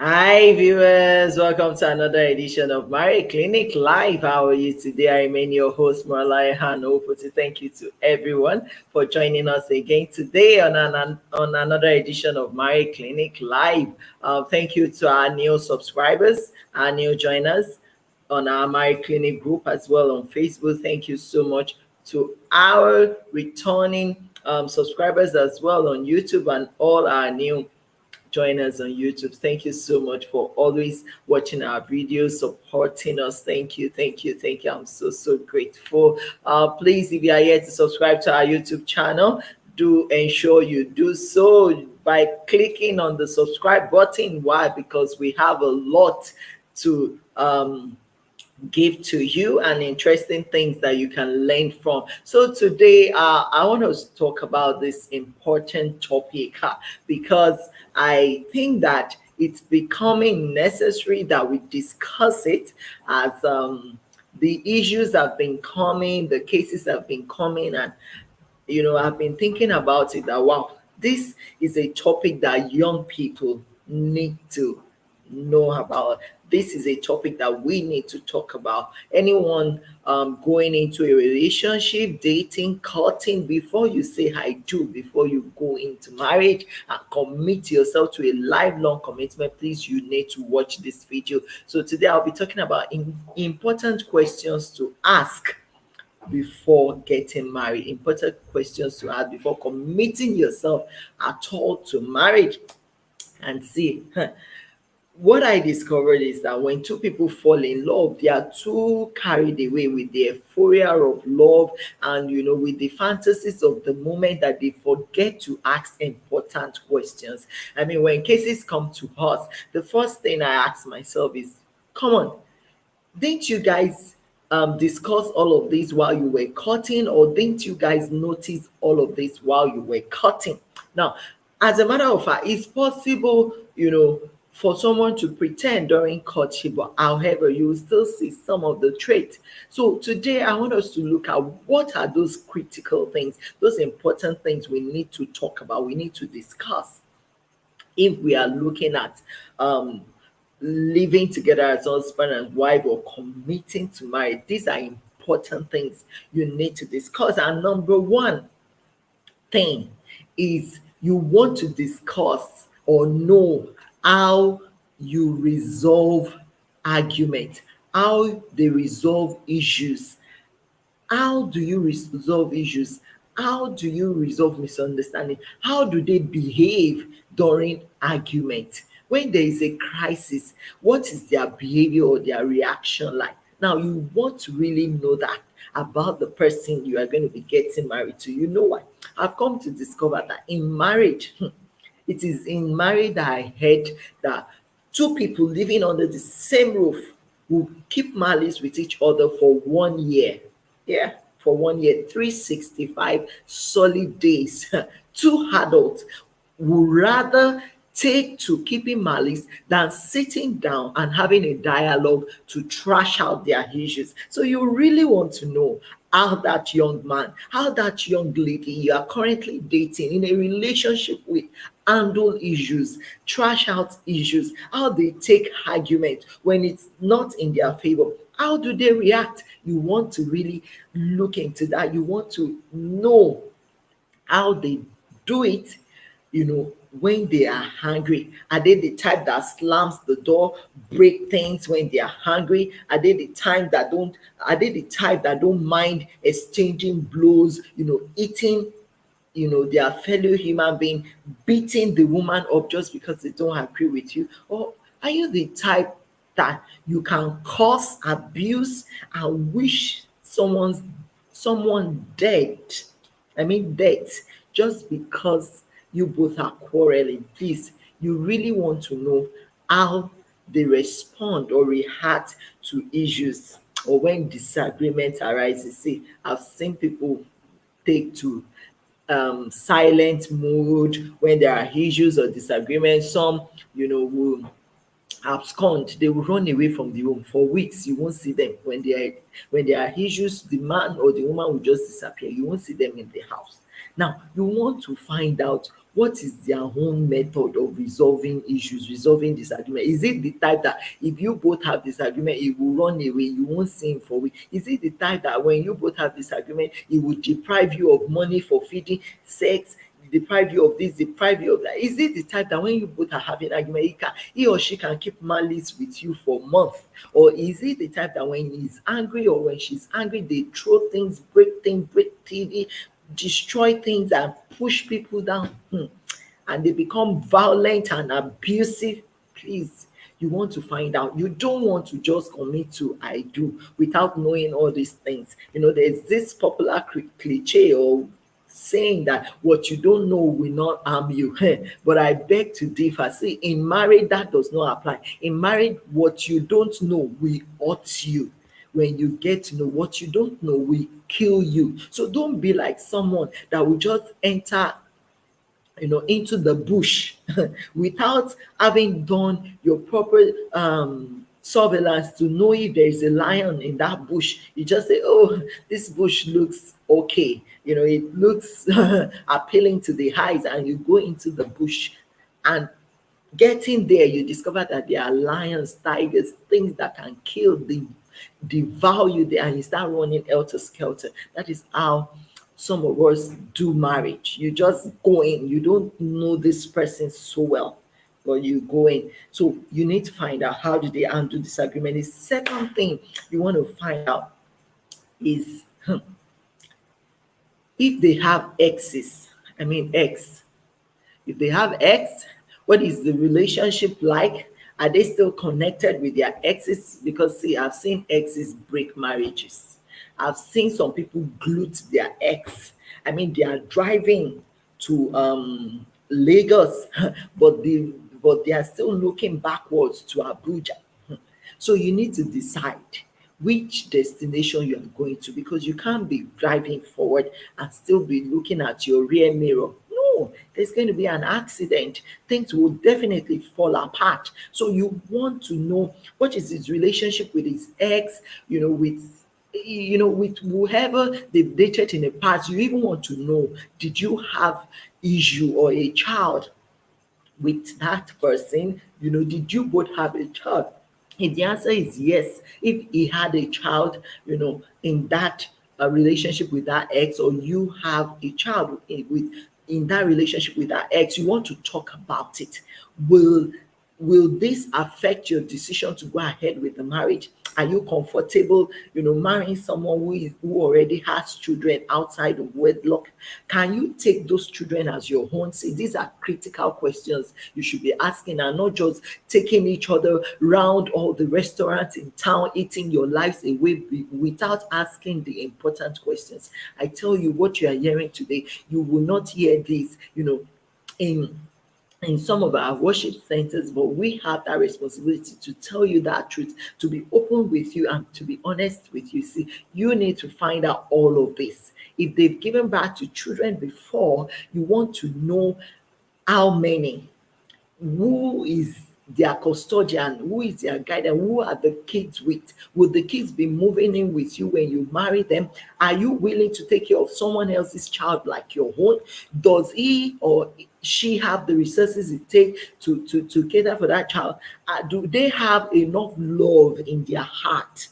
Hi, viewers. Welcome to another edition of Mary Clinic Live. How are you today? I remain your host, Marital, and hopefully thank you to everyone for joining us again today on another edition of Mary Clinic Live. Thank you to our new subscribers, our new joiners on our Mary Clinic group as well on Facebook. Thank you so much to our returning subscribers as well on YouTube and all our new join us on YouTube. Thank you so much for always watching our videos, supporting us. Thank you, thank you, thank you. I'm so grateful. Please, if you are here to subscribe to our YouTube channel, do ensure you do so by clicking on the subscribe button. Why? Because we have a lot to give to you and interesting things that you can learn from. So today, I want us to talk about this important topic because I think that it's becoming necessary that we discuss it as the issues have been coming, the cases have been coming, and I've been thinking about it that wow, this is a topic that young people need to know about. This is a topic that we need to talk about. Anyone going into a relationship, dating, courting, before you say I do, before you go into marriage and commit yourself to a lifelong commitment, please, you need to watch this video. So today I'll be talking about important questions to ask before getting married, important questions to ask before committing yourself at all to marriage. And see, what I discovered is that when two people fall in love, they are too carried away with the euphoria of love and with the fantasies of the moment that they forget to ask important questions. I mean, when cases come to us, the first thing I ask myself is, come on, didn't you guys discuss all of this while you were cutting, or didn't you guys notice all of this while you were cutting? Now, as a matter of fact, it's possible, for someone to pretend during courtship, but however, you will still see some of the traits. So today, I want us to look at what are those critical things, those important things we need to talk about, we need to discuss if we are looking at living together as husband and wife or committing to marriage. These are important things you need to discuss. And number one thing is you want to discuss or know how you resolve argument, how they resolve issues. How do you resolve issues? How do you resolve misunderstanding? How do they behave during argument? When there is a crisis, what is their behavior or their reaction like? Now, you want to really know that about the person you are going to be getting married to. You know what? I've come to discover that in marriage, it is in marriage that I heard that two people living under the same roof will keep malice with each other for 1 year. Yeah, for 1 year, 365 solid days. Two adults would rather take to keeping malice than sitting down and having a dialogue to trash out their issues. So you really want to know how that young man, how that young lady you are currently dating in a relationship with handle issues, trash out issues, how they take argument when it's not in their favor. How do they react? You want to really look into that. You want to know how they do it, when they are hungry. Are they the type that slams the door, break things when they are hungry? Are they the type that don't mind exchanging blows, eating, their fellow human being, beating the woman up just because they don't agree with you? Or are you the type that you can cause abuse and wish someone dead? I mean death, just because you both are quarreling? Please, you really want to know how they respond or react to issues or when disagreement arises. See, I've seen people take to silent mode when there are issues or disagreements. Some, will abscond. They will run away from the home for weeks. You won't see them. When there are issues, the man or the woman will just disappear. You won't see them in the house. Now, you want to find out what is their own method of resolving issues, resolving disagreement. Is it the type that if you both have disagreement, he will run away, you won't see him for a week? Is it the type that when you both have disagreement, he will deprive you of money for feeding, sex, deprive you of this, deprive you of that? Is it the type that when you both are having argument, he or she can keep malice with you for months? Or is it the type that when he's angry or when she's angry, they throw things, break TV, destroy things and push people down? And they become violent and abusive? Please, you want to find out. You don't want to just commit to I do without knowing all these things. There's this popular cliche or saying that what you don't know will not harm you. But I beg to differ. See, in marriage, that does not apply. In marriage, what you don't know will hurt you. When you get to know what you don't know will kill you. So don't be like someone that will just enter into the bush without having done your proper surveillance to know if there is a lion in that bush. You just say, oh, this bush looks okay, it looks appealing to the eyes, and you go into the bush, and getting there, you discover that there are lions, tigers, things that can kill, devour you there, and you start running helter skelter. That is how some of us do marriage. You just go in, you don't know this person so well, but you go in. So you need to find out how do they handle disagreement. The second thing you want to find out is if they have exes. I mean, ex. If they have ex, what is the relationship like? Are they still connected with their exes? Because see, I've seen exes break marriages. I've seen some people glued to their ex. I mean, they are driving to Lagos, but they are still looking backwards to Abuja. So you need to decide which destination you are going to, because you can't be driving forward and still be looking at your rear mirror. No, there's going to be an accident. Things will definitely fall apart. So you want to know what is his relationship with his ex, with whoever they've dated in the past. You even want to know, did you have issue or a child with that person? Did you both have a child? If the answer is yes, if he had a child, in that relationship with that ex, or you have a child in that relationship with that ex, you want to talk about it. Will this affect your decision to go ahead with the marriage? Are you comfortable, marrying someone who already has children outside of wedlock? Can you take those children as your own? See, these are critical questions you should be asking, and not just taking each other round all the restaurants in town, eating your lives away without asking the important questions. I tell you, what you are hearing today, you will not hear this, in some of our worship centers, but we have that responsibility to tell you that truth, to be open with you and to be honest with you. See, you need to find out all of this. If they've given birth to children before, you want to know how many, who is their custodian, who is their guide, and who are the kids with? Will the kids be moving in with you when you marry them? Are you willing to take care of someone else's child like your own? Does he or she have the resources it takes to cater for that child? Do they have enough love in their heart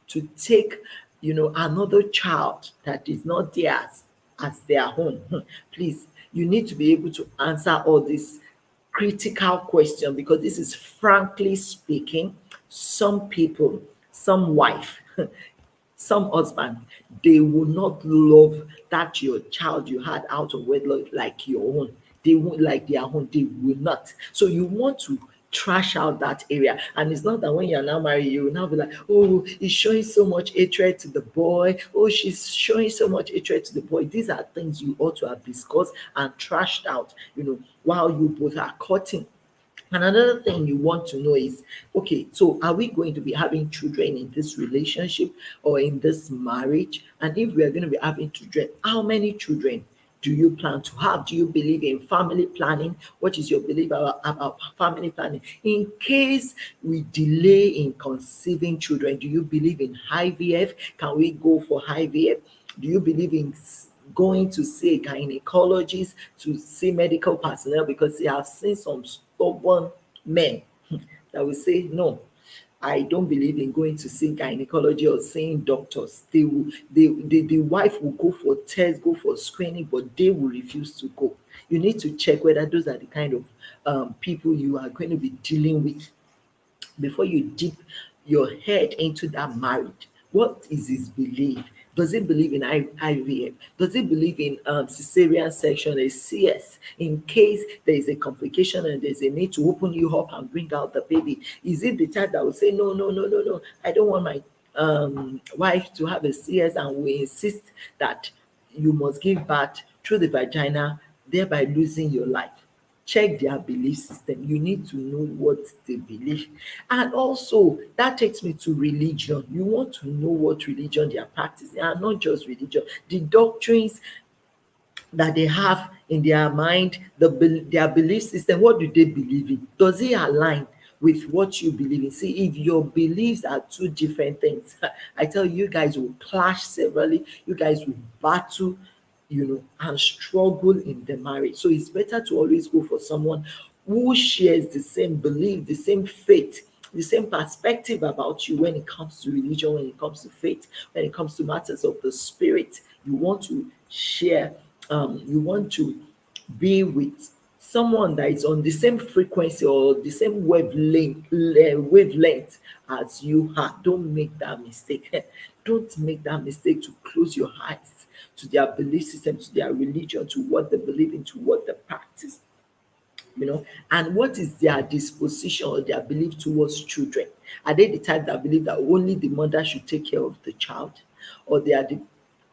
to take another child that is not theirs as their own? Please, you need to be able to answer all these critical question, because this is, frankly speaking, some people, some wife, some husband, they will not love that your child you had out of wedlock like your own. They won't like their own. They will not. So you want to trash out that area. And it's not that when you're now married, you will now be like, oh, he's showing so much hatred to the boy. Oh, she's showing so much hatred to the boy. These are things you ought to have discussed and trashed out, while you both are cutting. And another thing you want to know is, okay, so are we going to be having children in this relationship or in this marriage? And if we are going to be having children, how many children do you plan to have? Do you believe in family planning? What is your belief about family planning? In case we delay in conceiving children, do you believe in IVF? Can we go for IVF? Do you believe in going to see a gynecologist, to see medical personnel, because they have seen some stubborn men that will say, no, I don't believe in going to see gynecology or seeing doctors. They will, the wife will go for tests, go for screening, but they will refuse to go. You need to check whether those are the kind of people you are going to be dealing with before you dip your head into that marriage. What is his belief? Does he believe in IVF? Does he believe in cesarean section, a CS, in case there is a complication and there's a need to open you up and bring out the baby? Is it the type that will say, no, no, no, no, no, I don't want my wife to have a CS, and we insist that you must give birth through the vagina, thereby losing your life? Check their belief system. You need to know what they believe. And also, that takes me to religion. You want to know what religion they are practicing, and not just religion, the doctrines that they have in their mind, their belief system. What do they believe in? Does it align with what you believe in? See, if your beliefs are two different things, I tell you, you guys will clash severally. You guys will battle, and struggle in the marriage. So it's better to always go for someone who shares the same belief, the same faith, the same perspective about you when it comes to religion, when it comes to faith, when it comes to matters of the spirit. You want to share, you want to be with someone that is on the same frequency or the same wavelength as you are. Don't make that mistake. Don't make that mistake to close your eyes to their belief system, to their religion, to what they believe in, to what they practice. And what is their disposition or their belief towards children? Are they the type that believe that only the mother should take care of the child, or they are the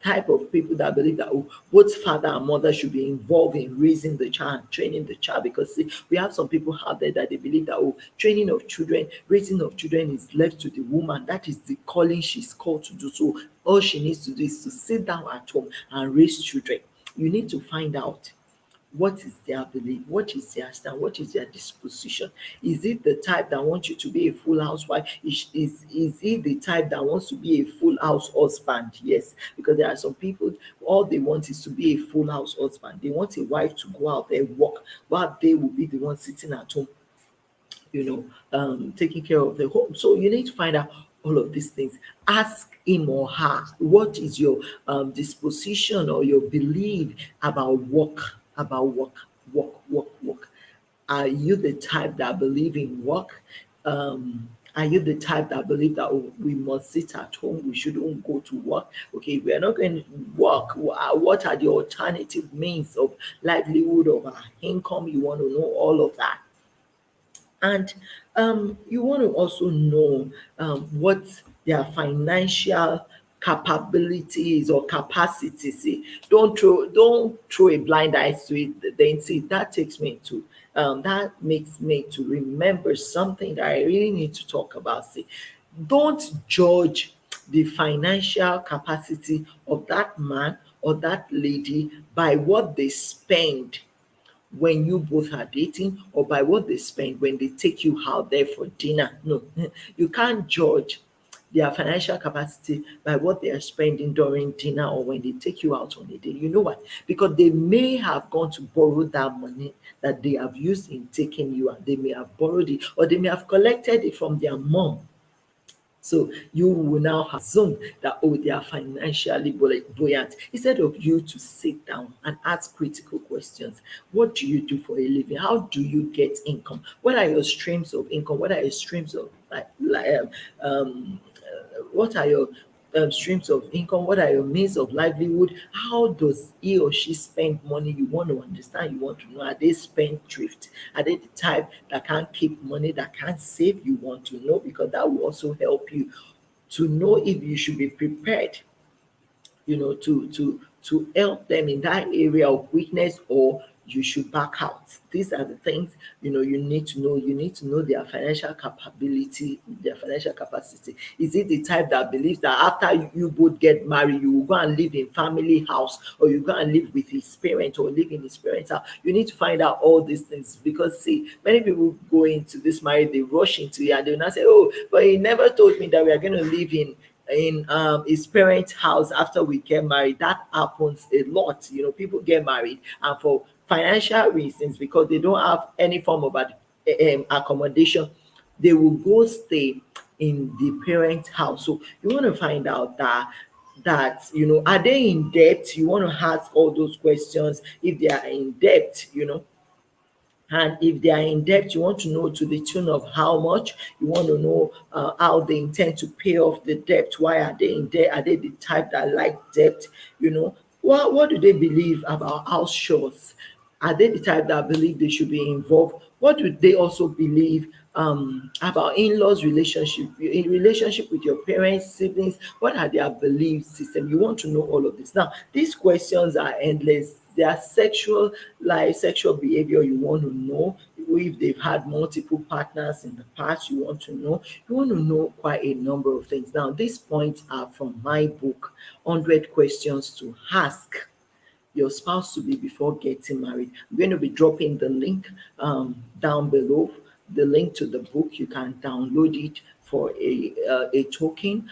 type of people that believe that, both father and mother should be involved in raising the child, training the child? Because see, we have some people out there that they believe that, training of children, raising of children is left to the woman. That is the calling she's called to do. So all she needs to do is to sit down at home and raise children. You need to find out what is their belief, what is their stand, what is their disposition. Is it the type that wants you to be a full housewife? Is it the type that wants to be a full house husband? Yes, because there are some people, all they want is to be a full house husband. They want a wife to go out there work, while they will be the one sitting at home, taking care of the home. So you need to find out all of these things. Ask him or her, what is your disposition or your belief about work, work. Are you the type that believe in work? Are you the type that believe that, we must sit at home, we shouldn't go to work? Okay, we are not going to work. What are the alternative means of livelihood, of our income? You want to know all of that. And you want to also know what their financial capabilities or capacity. See, don't throw a blind eye to it. Then see, that makes me to remember something that I really need to talk about. See, don't judge the financial capacity of that man or that lady by what they spend when you both are dating, or by what they spend when they take you out there for dinner. No, you can't judge their financial capacity by what they are spending during dinner or when they take you out on a date. You know why? Because they may have gone to borrow that money that they have used in taking you out. They may have borrowed it, or they may have collected it from their mom. So you will now assume that, they are financially buoyant, instead of you to sit down and ask critical questions. What do you do for a living? How do you get income? What are your streams of income? What are your streams of what are your streams of income? What are your means of livelihood? How does he or she spend money? You want to understand, you want to know, are they spendthrift? Are they the type that can't keep money, that can't save? You want to know, because that will also help you to know if you should be prepared, to help them in that area of weakness, or you should back out. These are the things you need to know. You need to know their financial capability, their financial capacity. Is it the type that believes that after you both get married, you will go and live in family house, or you go and live with his parents, or live in his parents' house? You need to find out all these things, because see, many people go into this marriage, they rush into it, and they will not say, but he never told me that we are going to live in his parents' house after we get married. That happens a lot. People get married and for financial reasons, because they don't have any form of accommodation, they will go stay in the parents' house. So you want to find out that are they in debt? You want to ask all those questions. If they are in debt, and if they are in debt, you want to know to the tune of how much. You want to know how they intend to pay off the debt. Why are they in debt? Are they the type that like debt? What do they believe about house chores? Are they the type that believe they should be involved? What do they also believe about in-laws relationship, in relationship with your parents, siblings? What are their belief system? You want to know all of this. Now, these questions are endless. Their sexual life, sexual behavior, you want to know. If they've had multiple partners in the past, you want to know. You want to know quite a number of things. Now, these points are from my book, 100 Questions to Ask Your Spouse to Be Before Getting Married. I'm going to be dropping the link down below, the link to the book. You can download it for a token.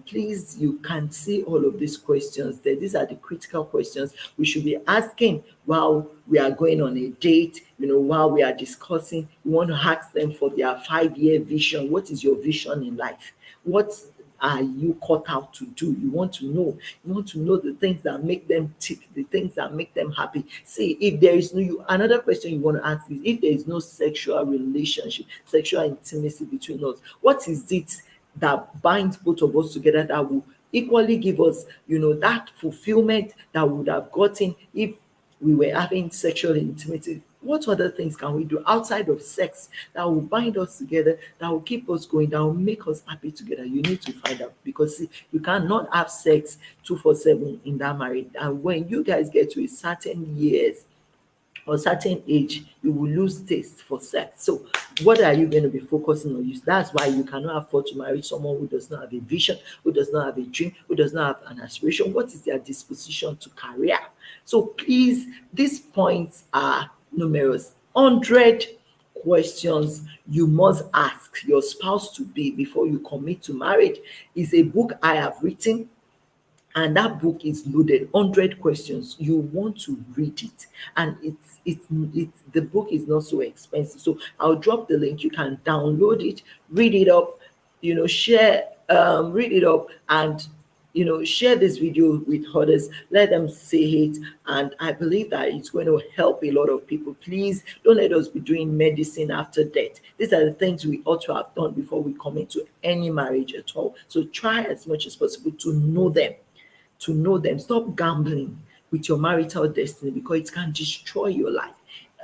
Please, you can see all of these questions there. These are the critical questions we should be asking while we are going on a date, while we are discussing. You want to ask them for their 5-year vision. What is your vision in life? What are you cut out to do? You want to know. You want to know the things that make them tick, the things that make them happy. See, if there is another question you want to ask is, if there is no sexual relationship, sexual intimacy between us, what is it that binds both of us together that will equally give us, that fulfillment that we would have gotten if we were having sexual intimacy? What other things can we do outside of sex that will bind us together, that will keep us going, that will make us happy together? You need to find out, because see, you cannot have sex 247 in that marriage. And when you guys get to a certain years or certain age, you will lose taste for sex. So what are you going to be focusing on? That's why you cannot afford to marry someone who does not have a vision, who does not have a dream, who does not have an aspiration. What is their disposition to career? So please, these points are numerous. 100 questions you must ask your spouse to be before you commit to marriage is a book I have written, and that book is loaded. 100 questions. You want to read it, and it's the book is not so expensive. So I'll drop the link. You can download it, read it up, share, read it up, and share this video with others. Let them see it, and I believe that it's going to help a lot of people. Please don't let us be doing medicine after death. These are the things we ought to have done before we commit to any marriage at all. So try as much as possible to know them, Stop gambling with your marital destiny, because it can destroy your life.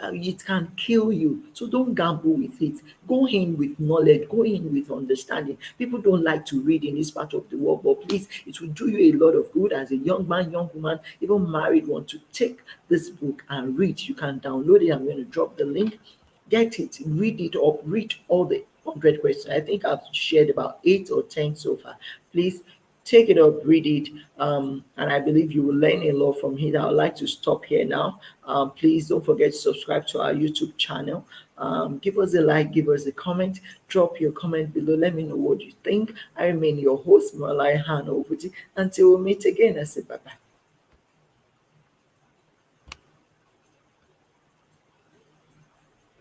It can kill you. So don't gamble with it. Go in with knowledge, go in with understanding. People don't like to read in this part of the world, but please, it will do you a lot of good as a young man, young woman, even married one, to take this book and read. You can download it. I'm going to drop the link. Get it, read it up, read all the 100 questions. I think I've shared about 8 or 10 so far. Please take it up, read it, and I believe you will learn a lot from it. I would like to stop here now. Please don't forget to subscribe to our YouTube channel. Give us a like, give us a comment, drop your comment below. Let me know what you think. I remain your host, Malai Han Ovuti. Until we meet again, I say bye bye.